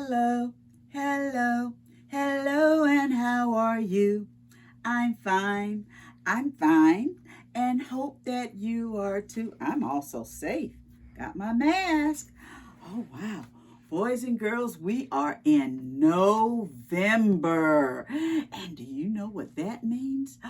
Hello, hello, hello, and how are you? I'm fine, and hope that you are too. I'm also safe. Got my mask. Oh, wow. Boys and girls, we are in November. And do you know what that means?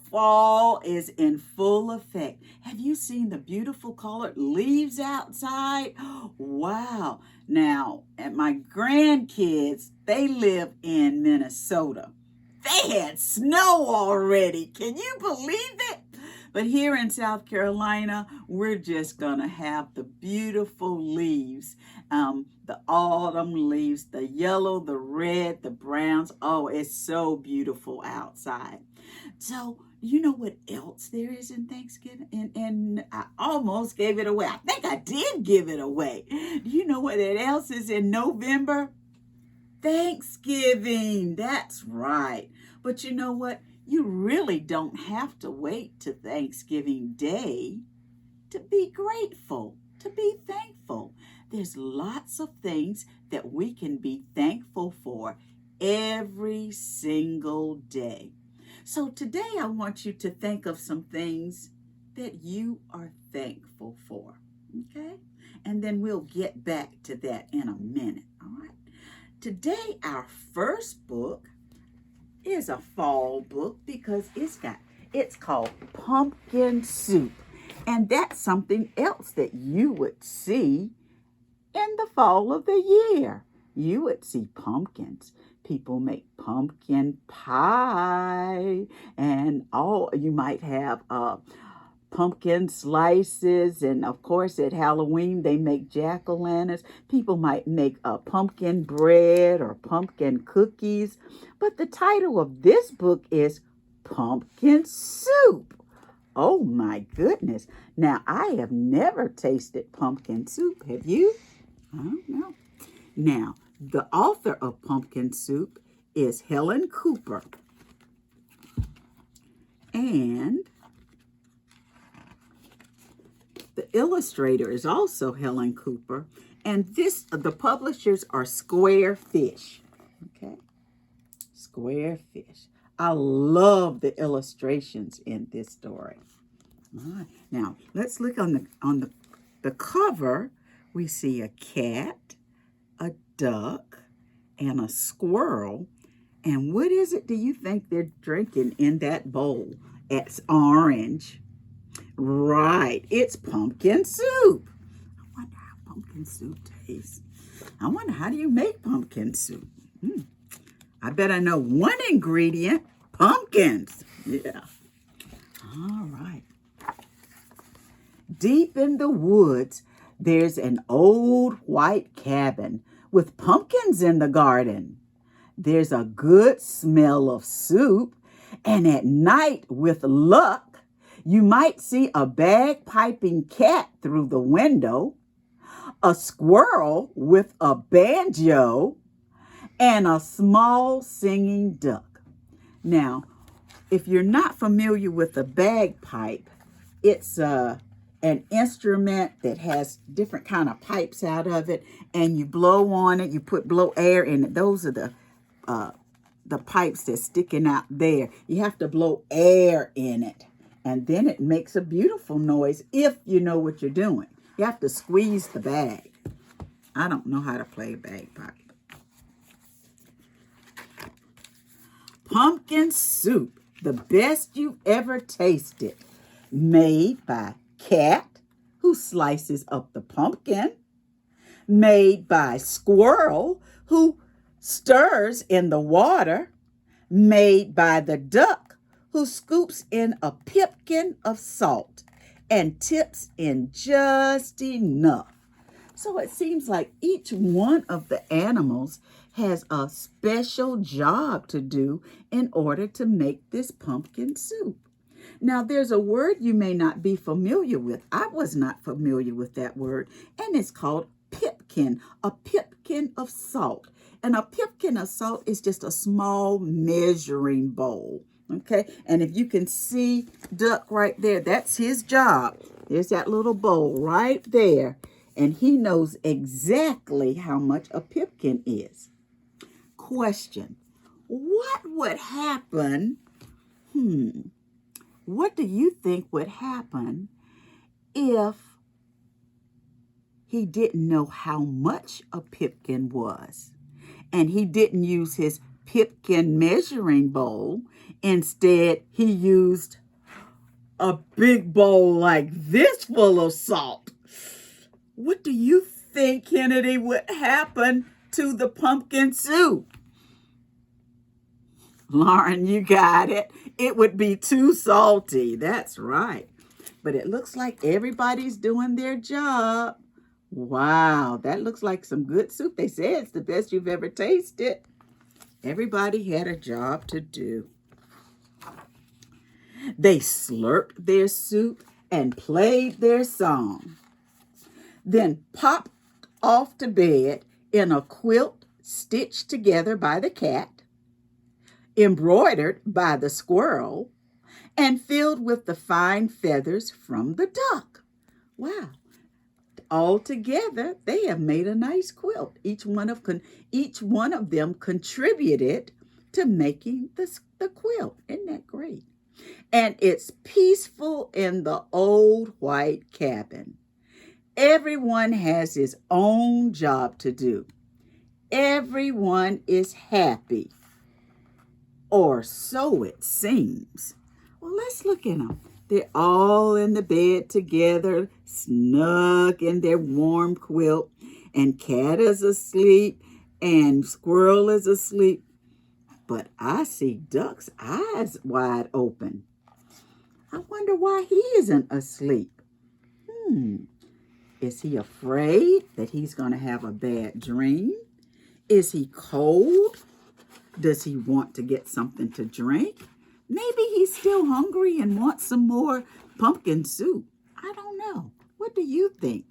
Fall is in full effect. Have you seen the beautiful colored leaves outside? Wow. Now, and my grandkids, they live in Minnesota. They had snow already. Can you believe it? But here in South Carolina, we're just going to have the beautiful leaves, the autumn leaves, the yellow, the red, the browns. Oh, it's so beautiful outside. So, you know what else there is in Thanksgiving? And I almost gave it away. I think I did give it away. Do you know what else is in November? Thanksgiving. That's right. But you know what? You really don't have to wait to Thanksgiving Day to be grateful, to be thankful. There's lots of things that we can be thankful for every single day. So today I want you to think of some things that you are thankful for, okay? And then we'll get back to that in a minute, all right? Today our first book is a fall book because it's called Pumpkin Soup. And that's something else that you would see in the fall of the year. You would see pumpkins. People make pumpkin pie, and you might have pumpkin slices, and of course at Halloween they make jack-o'-lanterns. People might make pumpkin bread or pumpkin cookies, but the title of this book is Pumpkin Soup. Oh my goodness. Now, I have never tasted pumpkin soup. Have you? I don't know. Now, the author of Pumpkin Soup is Helen Cooper. And the illustrator is also Helen Cooper. And the publishers are Square Fish. Okay? Square Fish. I love the illustrations in this story. All right. Now, let's look on the cover. We see a cat, a duck, and a squirrel. And what is it do you think they're drinking in that bowl? It's orange. Right, it's pumpkin soup. I wonder how pumpkin soup tastes. I wonder, how do you make pumpkin soup? I bet I know one ingredient, pumpkins. Yeah. All right. Deep in the woods, there's an old white cabin with pumpkins in the garden. There's a good smell of soup, and at night, with luck, you might see a bagpiping cat through the window, a squirrel with a banjo, and a small singing duck. Now, if you're not familiar with a bagpipe, it's an instrument that has different kind of pipes out of it, and you blow on it, you blow air in it. Those are the pipes that's sticking out there. You have to blow air in it, and then it makes a beautiful noise if you know what you're doing. You have to squeeze the bag. I don't know how to play a bagpipe. Pumpkin soup, the best you've ever tasted, made by cat, who slices up the pumpkin, made by squirrel, who stirs in the water, made by the duck, who scoops in a pipkin of salt and tips in just enough. So it seems like each one of the animals has a special job to do in order to make this pumpkin soup. Now, there's a word you may not be familiar with. I was not familiar with that word, and it's called pipkin, a pipkin of salt. And a pipkin of salt is just a small measuring bowl, okay? And if you can see Duck right there, that's his job. There's that little bowl right there. and he knows exactly how much a pipkin is. Question: what would happen? What do you think would happen if he didn't know how much a pipkin was, and he didn't use his pipkin measuring bowl? Instead, he used a big bowl like this full of salt. What do you think, Kennedy, would happen to the pumpkin soup? Lauren, you got it. It would be too salty. That's right. But it looks like everybody's doing their job. Wow, that looks like some good soup. They say it's the best you've ever tasted. Everybody had a job to do. They slurped their soup and played their song, then popped off to bed in a quilt stitched together by the cat, embroidered by the squirrel, and filled with the fine feathers from the duck. Wow. All together, they have made a nice quilt. Each one of them contributed to making the quilt. Isn't that great? And it's peaceful in the old white cabin. Everyone has his own job to do. Everyone is happy, or so it seems. Well, let's look at them. They're all in the bed together, snug in their warm quilt, and cat is asleep, and squirrel is asleep. But I see Duck's eyes wide open. I wonder why he isn't asleep. Is he afraid that he's going to have a bad dream? Is he cold? Does he want to get something to drink? Maybe he's still hungry and wants some more pumpkin soup. I don't know. What do you think?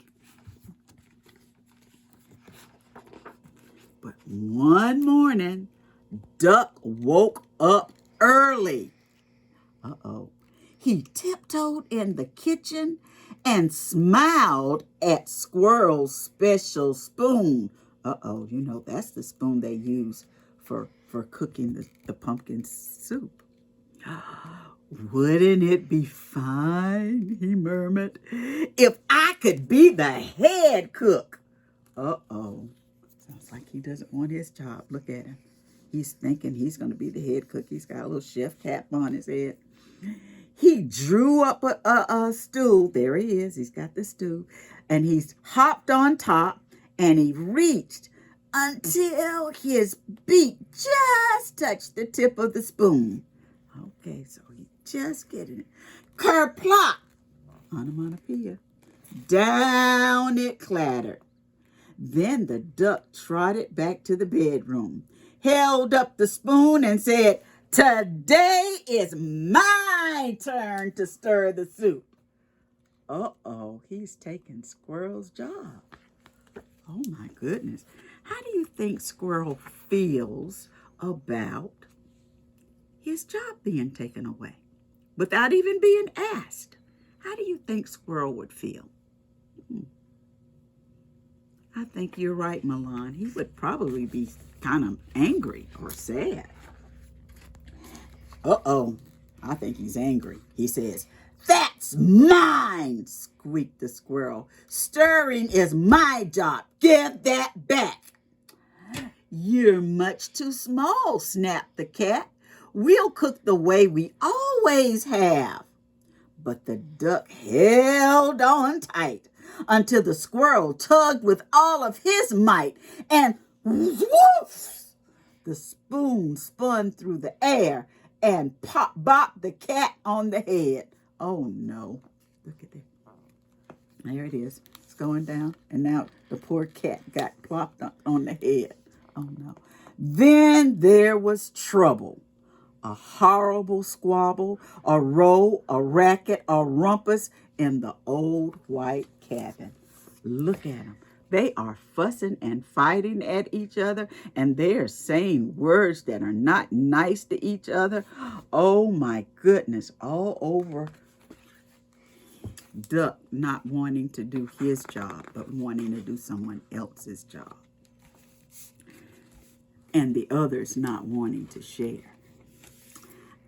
But one morning, Duck woke up early. Uh-oh. He tiptoed in the kitchen and smiled at Squirrel's special spoon. Uh-oh, you know, that's the spoon they use for cooking the pumpkin soup. Wouldn't it be fine, he murmured, if I could be the head cook? Uh-oh. Sounds like he doesn't want his job. Look at him. He's thinking he's going to be the head cook. He's got a little chef cap on his head. He drew up a stool. There he is. He's got the stool. And he's hopped on top, and he reached until his beak just touched the tip of the spoon. Okay, so he's just getting it. Kerplop! Onomatopoeia. Down it clattered. Then the duck trotted back to the bedroom, held up the spoon, and said, "Today is my turn to stir the soup." Uh-oh, he's taking Squirrel's job. Oh, my goodness. How do you think Squirrel feels about his job being taken away without even being asked? How do you think Squirrel would feel? I think you're right, Milan. He would probably be kind of angry or sad. Uh-oh, I think he's angry. He says, "That's mine," squeaked the squirrel. "Stirring is my job. Give that back." "You're much too small," snapped the cat. "We'll cook the way we always have." But the duck held on tight until the squirrel tugged with all of his might, and whoosh! The spoon spun through the air and bopped the cat on the head. Oh no, look at that. There it is. It's going down, and now the poor cat got plopped on the head. Oh no. Then there was trouble. A horrible squabble, a row, a racket, a rumpus in the old white cabin. Look at them. They are fussing and fighting at each other, and they are saying words that are not nice to each other. Oh my goodness, all over Duck not wanting to do his job, but wanting to do someone else's job. And the others not wanting to share.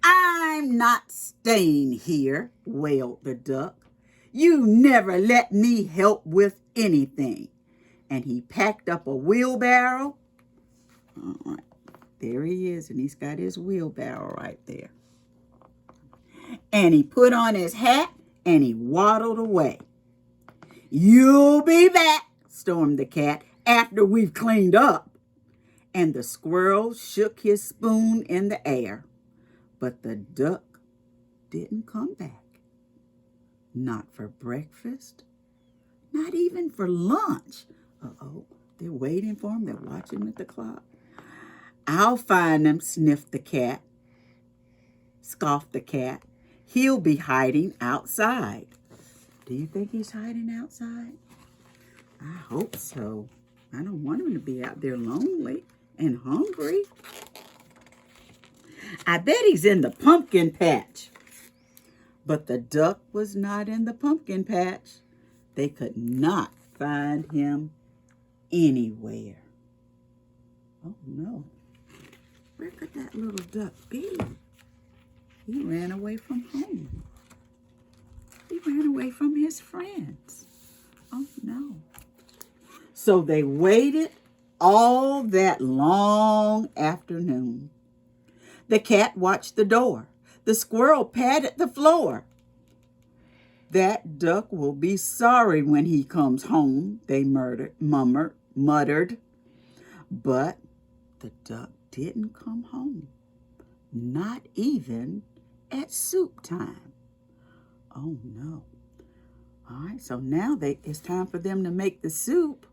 "I'm not staying here," wailed the duck. "You never let me help with anything." And he packed up a wheelbarrow. All right, there he is, and he's got his wheelbarrow right there. And he put on his hat, and he waddled away. "You'll be back," stormed the cat, "after we've cleaned up." And the squirrel shook his spoon in the air. But the duck didn't come back. Not for breakfast, not even for lunch. Uh-oh, they're waiting for him. They're watching at the clock. "I'll find him," sniffed the cat. Scoffed the cat. "He'll be hiding outside." Do you think he's hiding outside? I hope so. I don't want him to be out there lonely and hungry. "I bet he's in the pumpkin patch." But the duck was not in the pumpkin patch. They could not find him anywhere. Oh no. Where could that little duck be? He ran away from home. He ran away from his friends. Oh no. So they waited all that long afternoon. The cat watched the door. The squirrel patted the floor. "That duck will be sorry when he comes home," they muttered. But the duck didn't come home. Not even at soup time. Oh no. All right, so now it's time for them to make the soup.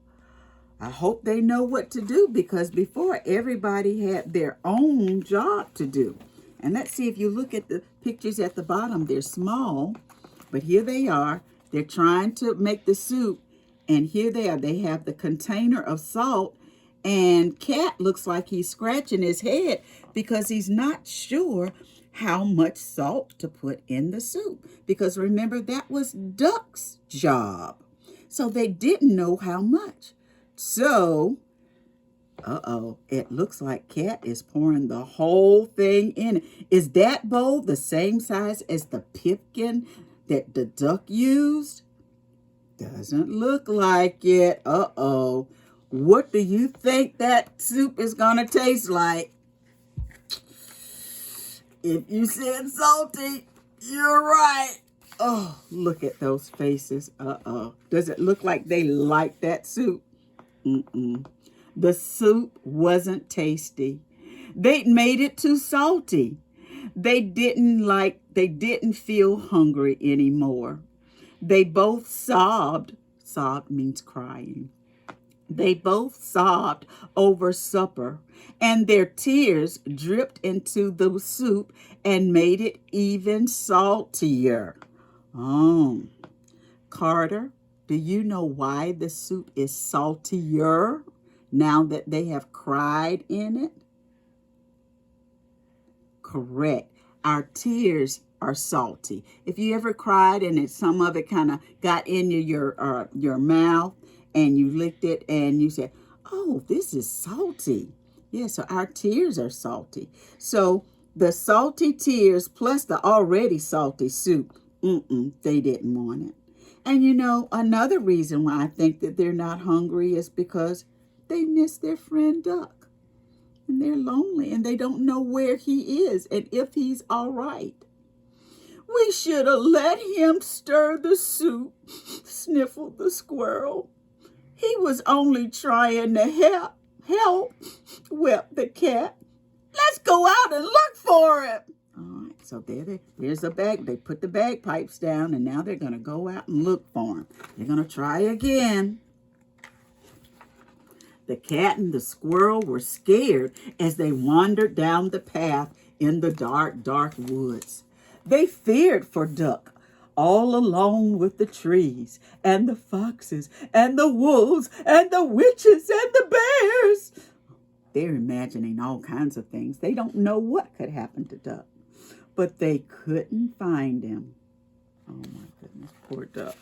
I hope they know what to do, because before everybody had their own job to do. And let's see, if you look at the pictures at the bottom, they're small, but here they are. They're trying to make the soup, and here they are. They have the container of salt, and Cat looks like he's scratching his head because he's not sure how much salt to put in the soup. Because remember, that was Duck's job. So they didn't know how much. So, it looks like Cat is pouring the whole thing in. Is that bowl the same size as the pipkin that the duck used? Doesn't look like it. What do you think that soup is going to taste like? If you said salty, you're right. Oh, look at those faces. Does it look like they like that soup? The soup wasn't tasty. They'd made it too salty. They didn't feel hungry anymore. They both sobbed. Sobbed means crying. They both sobbed over supper, and their tears dripped into the soup and made it even saltier. Carter, do you know why the soup is saltier now that they have cried in it? Correct. Our tears are salty. If you ever cried and some of it kind of got in your mouth, and you licked it and you said, "Oh, this is salty." Yeah, so our tears are salty. So the salty tears plus the already salty soup, they didn't want it. And you know, another reason why I think that they're not hungry is because they miss their friend Duck. And they're lonely and they don't know where he is and if he's all right. "We should have let him stir the soup," sniffled the squirrel. "He was only trying to help," wept the cat. "Let's go out and look for him." All right, so there's the bag. They put the bagpipes down, and now they're going to go out and look for him. They're going to try again. The cat and the squirrel were scared as they wandered down the path in the dark, dark woods. They feared for Duck, all alone with the trees and the foxes and the wolves and the witches and the bears. They're imagining all kinds of things. They don't know what could happen to Duck, but they couldn't find him. Oh my goodness, poor duck.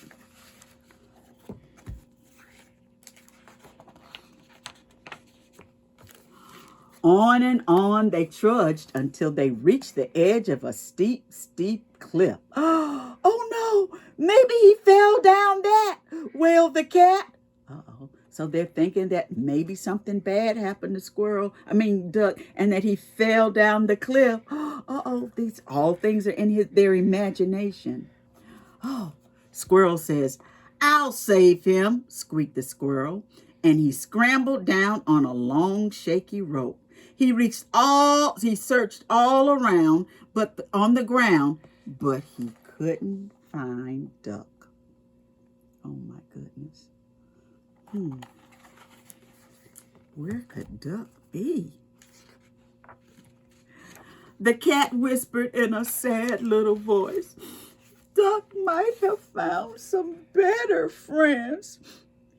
On and on they trudged until they reached the edge of a steep, steep cliff. Oh no, maybe he fell down that, wailed the cat. Uh-oh. So they're thinking that maybe something bad happened to Duck, and that he fell down the cliff. Uh-oh, these all things are in their imagination. Oh, Squirrel says, "I'll save him," squeaked the squirrel, and he scrambled down on a long, shaky rope. He searched all around, but on the ground, but he couldn't find Duck. Oh my goodness. Where could Duck be? The cat whispered in a sad little voice, "Duck might have found some better friends."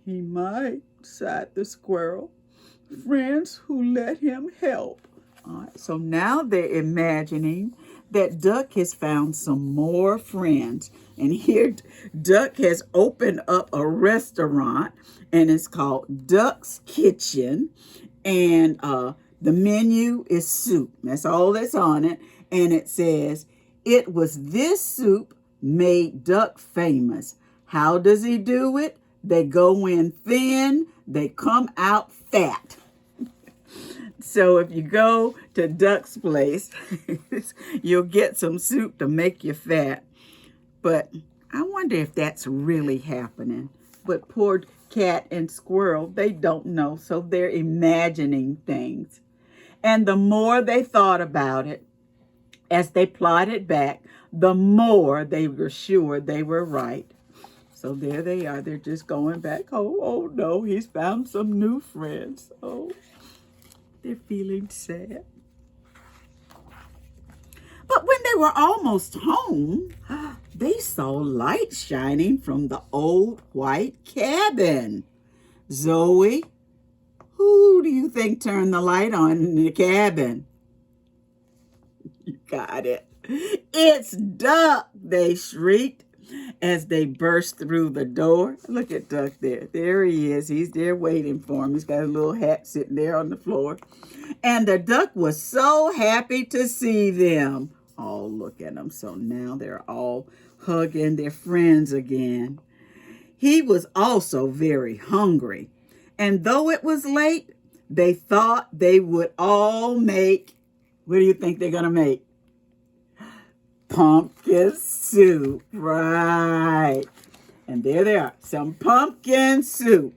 "He might," sighed the squirrel. "Friends who let him help." All right, so now they're imagining that Duck has found some more friends. And here Duck has opened up a restaurant, and it's called Duck's Kitchen. And the menu is soup. That's all that's on it. And it says, "It was this soup made Duck famous. How does he do it? They go in thin, they come out fat." So if you go to Duck's place, you'll get some soup to make you fat. But I wonder if that's really happening. But poor cat and squirrel, they don't know, so they're imagining things. And the more they thought about it, as they plotted back, the more they were sure they were right. So there they are. They're just going back. Oh no, he's found some new friends. Oh, they're feeling sad. But when they were almost home, they saw light shining from the old white cabin. "Zoe, who do you think turned the light on in the cabin?" You got it. "It's Duck," they shrieked as they burst through the door. Look at Duck there. There he is. He's there waiting for him. He's got a little hat sitting there on the floor. And the duck was so happy to see them. Oh, look at them. So now they're all hugging their friends again. He was also very hungry. And though it was late, they thought they would all make, what do you think they're going to make? Pumpkin soup, right. And there they are, some pumpkin soup.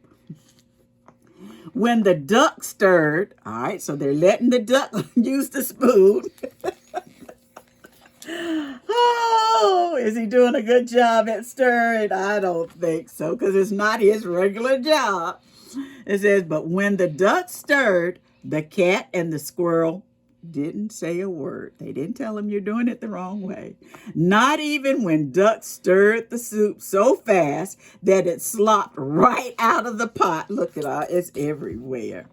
When the duck stirred, all right, so they're letting the duck use the spoon. Oh, is he doing a good job at stirring? I don't think so, because it's not his regular job. It says, but when the duck stirred, the cat and the squirrel didn't say a word. They didn't tell him you're doing it the wrong way. Not even when Duck stirred the soup so fast that it slopped right out of the pot. Look at it, it's everywhere.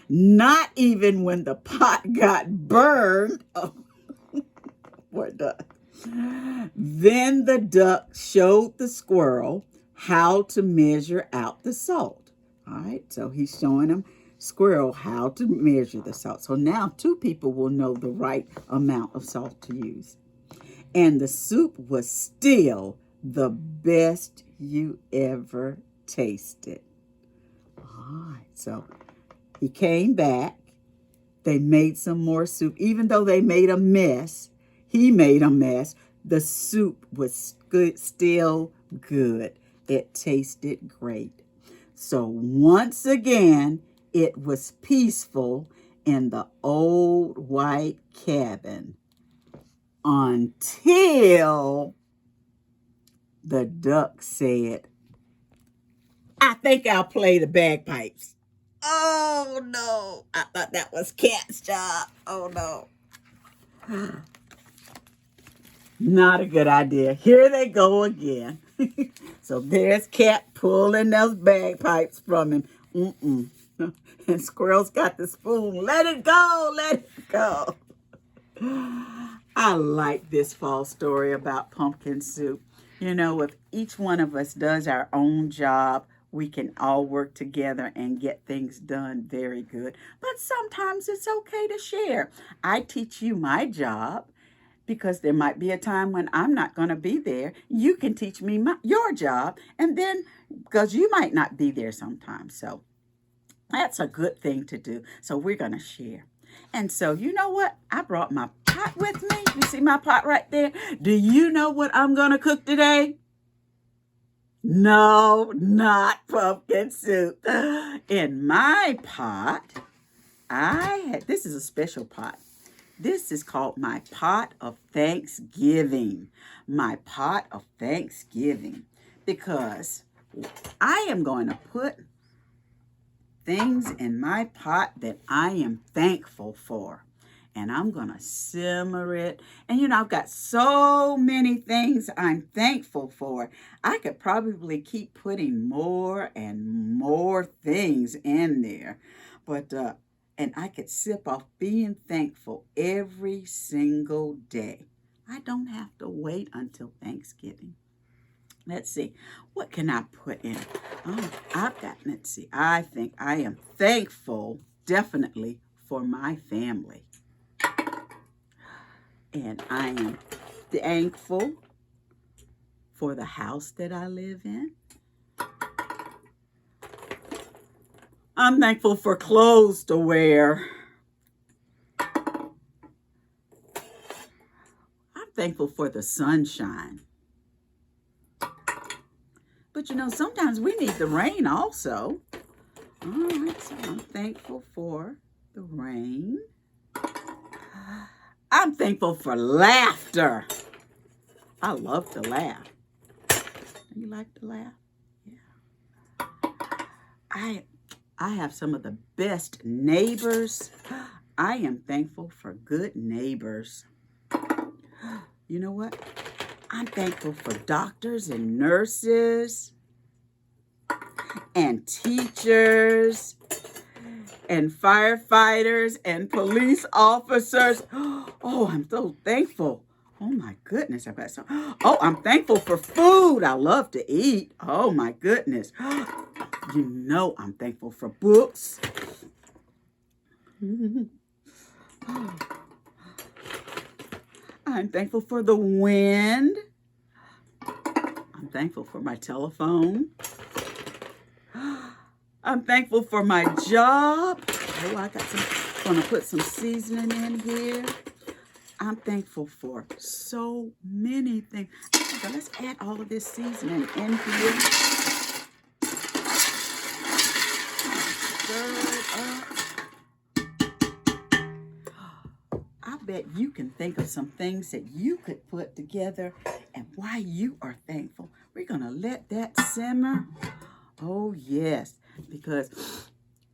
Not even when the pot got burned. Oh, poor Duck. Then the duck showed the squirrel how to measure out the salt. All right, so he's showing him squirrel how to measure the salt. So now two people will know the right amount of salt to use. And the soup was still the best you ever tasted. All right, so he came back. They made some more soup. Even though they made a mess, he made a mess, the soup was good, still good. It tasted great. So once again, it was peaceful in the old white cabin until the duck said, "I think I'll play the bagpipes." Oh no, I thought that was Cat's job. Oh no. Not a good idea. Here they go again. So there's Cat pulling those bagpipes from him. And Squirrel's got the spoon. Let it go, let it go. I like this fall story about pumpkin soup. You know, if each one of us does our own job, we can all work together and get things done very good. But sometimes it's okay to share. I teach you my job because there might be a time when I'm not going to be there. You can teach me your job, and then because you might not be there sometimes. So that's a good thing to do. So we're going to share. And so, you know what? I brought my pot with me. You see my pot right there? Do you know what I'm going to cook today? No, not pumpkin soup. In my pot, this is a special pot. This is called my pot of Thanksgiving. My pot of Thanksgiving. Because I am going to put things in my pot that I am thankful for. And I'm going to simmer it. And you know, I've got so many things I'm thankful for. I could probably keep putting more and more things in there. But, and I could sip off being thankful every single day. I don't have to wait until Thanksgiving. Let's see, what can I put in? Oh, let's see, I think I am thankful, definitely, for my family. And I am thankful for the house that I live in. I'm thankful for clothes to wear. I'm thankful for the sunshine. But you know, sometimes we need the rain also. All right, so I'm thankful for the rain. I'm thankful for laughter. I love to laugh. You like to laugh? Yeah. I have some of the best neighbors. I am thankful for good neighbors. You know what? I'm thankful for doctors and nurses and teachers and firefighters and police officers. Oh, I'm so thankful. Oh my goodness, I've got some. Oh, I'm thankful for food. I love to eat. Oh my goodness. You know I'm thankful for books. I'm thankful for the wind. I'm thankful for my telephone. I'm thankful for my job. Oh, gonna put some seasoning in here. I'm thankful for so many things. So let's add all of this seasoning in here. Stir it up. I bet you can think of some things that you could put together and why you are thankful. We're gonna let that simmer. Oh yes, because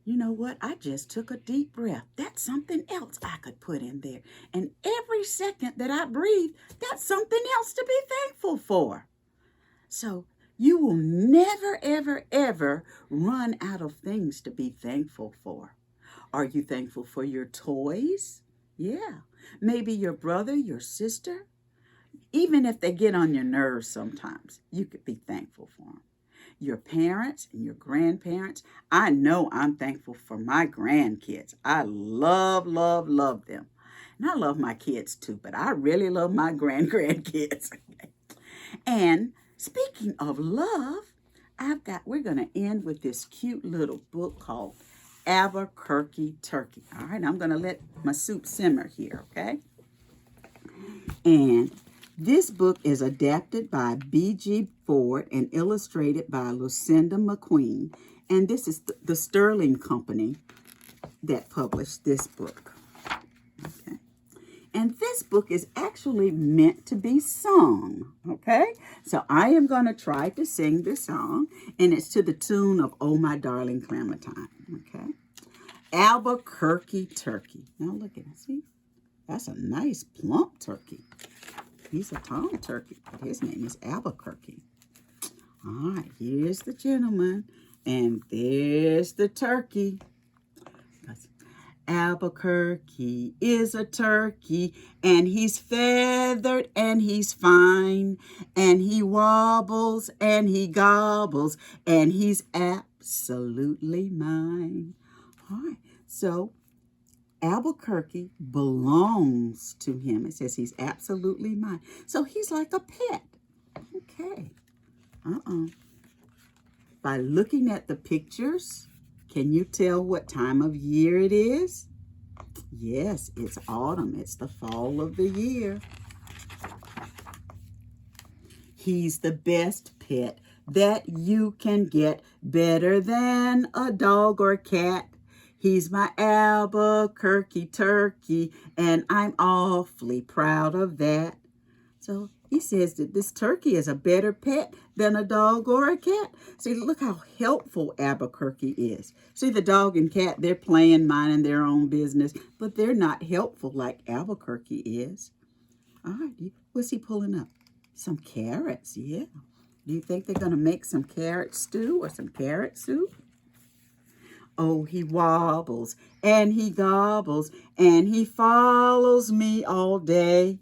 you know what? I just took a deep breath. That's something else I could put in there. And every second that I breathe, that's something else to be thankful for. So you will never, ever, ever run out of things to be thankful for. Are you thankful for your toys? Yeah. Maybe your brother, your sister. Even if they get on your nerves sometimes, you could be thankful for them. Your parents and your grandparents. I know I'm thankful for my grandkids. I love, love, love them. And I love my kids too, but I really love my grandkids. And speaking of love, we're going to end with this cute little book called Albuquerque Turkey. All right, I'm going to let my soup simmer here, okay? And this book is adapted by B.G. Ford and illustrated by Lucinda McQueen. And this is the Sterling Company that published this book. Okay. And this book is actually meant to be sung. Okay. So I am going to try to sing this song. And it's to the tune of Oh My Darling Clementine. Okay. Albuquerque Turkey. Now look at it. See? That's a nice plump turkey. He's a tall turkey, but his name is Albuquerque. All right, here's the gentleman, and there's the turkey. Albuquerque is a turkey, and he's feathered and he's fine, and he wobbles and he gobbles, and he's absolutely mine. All right, so Albuquerque belongs to him. It says he's absolutely mine. So he's like a pet. Okay. By looking at the pictures, can you tell what time of year it is? Yes, it's autumn. It's the fall of the year. He's the best pet that you can get, better than a dog or cat. He's my Albuquerque turkey, and I'm awfully proud of that. So he says that this turkey is a better pet than a dog or a cat. See, look how helpful Albuquerque is. See, the dog and cat, they're playing, minding their own business, but they're not helpful like Albuquerque is. All right, what's he pulling up? Some carrots, yeah. Do you think they're going to make some carrot stew or some carrot soup? Oh, he wobbles and he gobbles and he follows me all day.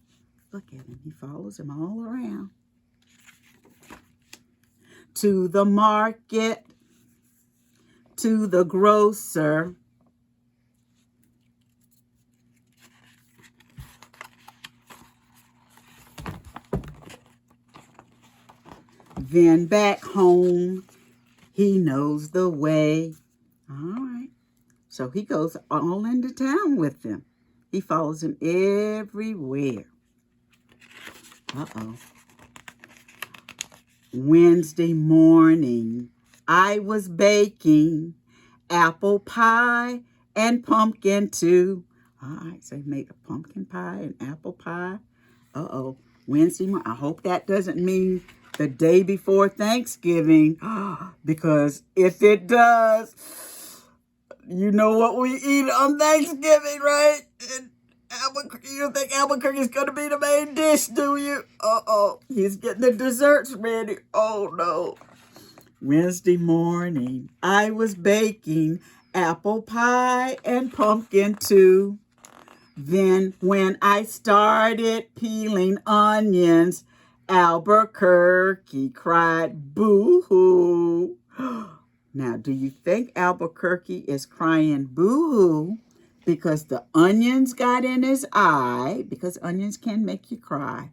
Look at him. He follows him all around. To the market, to the grocer, then back home. He knows the way. All right. So he goes all into town with them. He follows him everywhere. Uh-oh. Wednesday morning, I was baking apple pie and pumpkin too. All right, so he made a pumpkin pie and apple pie. Uh-oh. Wednesday morning. I hope that doesn't mean the day before Thanksgiving, because if it does, you know what we eat on Thanksgiving, right? You don't think Albuquerque's going to be the main dish, do you? Uh-oh. He's getting the desserts ready. Oh, no. Wednesday morning, I was baking apple pie and pumpkin too. Then when I started peeling onions, Albuquerque cried, boo-hoo. Now, do you think Albuquerque is crying boo-hoo because the onions got in his eye, because onions can make you cry,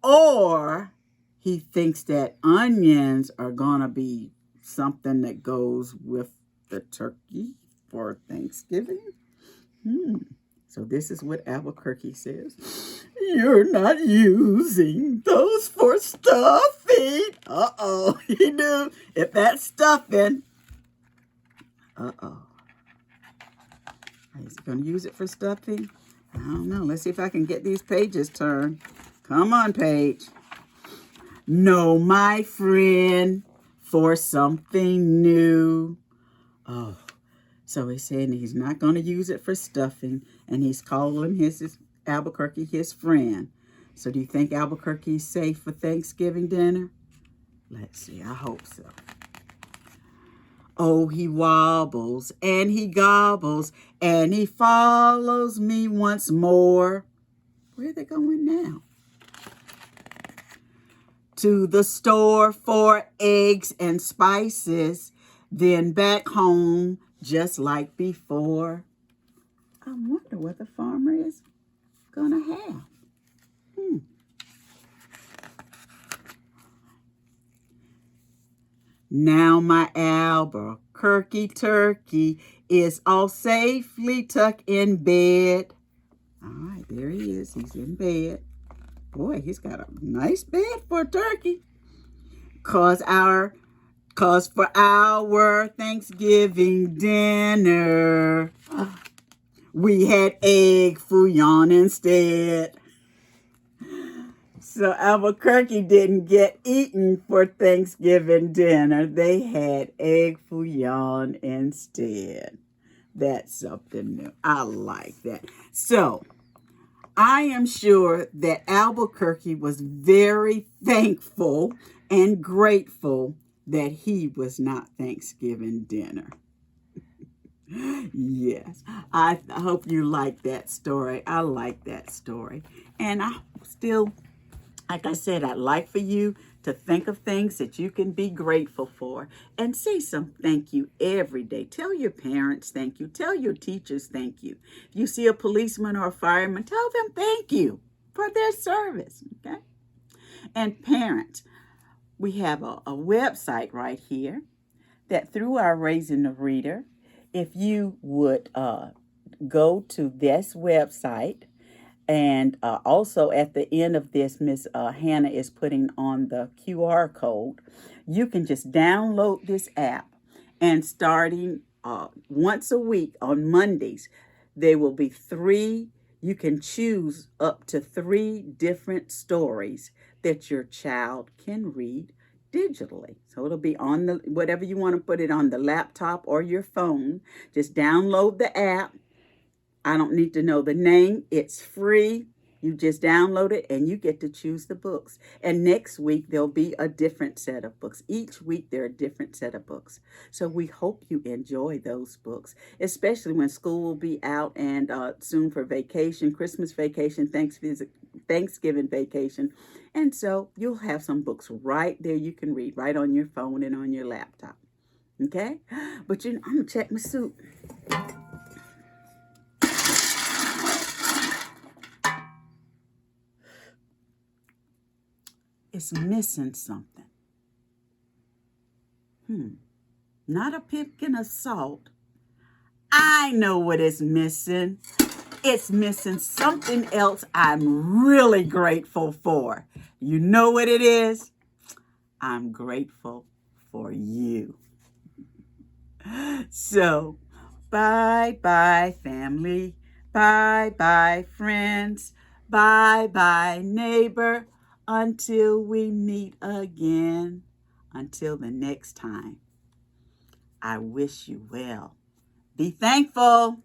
or he thinks that onions are going to be something that goes with the turkey for Thanksgiving? So this is what Albuquerque says. You're not using those for stuffing. Uh-oh, he knew. If that's stuffing, uh-oh. Is he going to use it for stuffing? I don't know. Let's see if I can get these pages turned. Come on, page. No, my friend, for something new. Oh, so he's saying he's not going to use it for stuffing, and he's calling his Albuquerque his friend. So do you think Albuquerque's safe for Thanksgiving dinner? Let's see. I hope so. Oh, he wobbles and he gobbles and he follows me once more. Where are they going now? To the store for eggs and spices, then back home just like before. I wonder what the farmer is going to have. Now my Albuquerque turkey is all safely tucked in bed. All right, there he is. He's in bed. Boy, he's got a nice bed for a turkey. Cause for our Thanksgiving dinner, we had egg fouillon instead. So Albuquerque didn't get eaten for Thanksgiving dinner. They had egg fouillon instead. That's something new. I like that. So I am sure that Albuquerque was very thankful and grateful that he was not Thanksgiving dinner. Yes, I hope you like that story. I like that story. And I still, like I said, I'd like for you to think of things that you can be grateful for and say some thank you every day. Tell your parents thank you. Tell your teachers thank you. If you see a policeman or a fireman, tell them thank you for their service. Okay? And parents, we have a website right here that through our Raising the Reader, if you would go to this website, and also at the end of this, Miss Hannah is putting on the QR code. You can just download this app, and starting once a week on Mondays, there will be three. You can choose up to three different stories that your child can read digitally. So it'll be on the whatever you want to put it on, the laptop or your phone. Just download the app. I don't need to know the name. It's free. You just download it and you get to choose the books. And next week, there'll be a different set of books. Each week, there are a different set of books. So we hope you enjoy those books, especially when school will be out and soon for vacation, Christmas vacation, Thanksgiving vacation. And so you'll have some books right there you can read right on your phone and on your laptop. Okay? But I'm going to check my soup. It's missing something. Not a pipkin of salt. I know what it's missing. It's missing something else I'm really grateful for. You know what it is? I'm grateful for you. So, bye-bye, family. Bye-bye, friends. Bye-bye, neighbor. Until we meet again. Until the next time. I wish you well. Be thankful.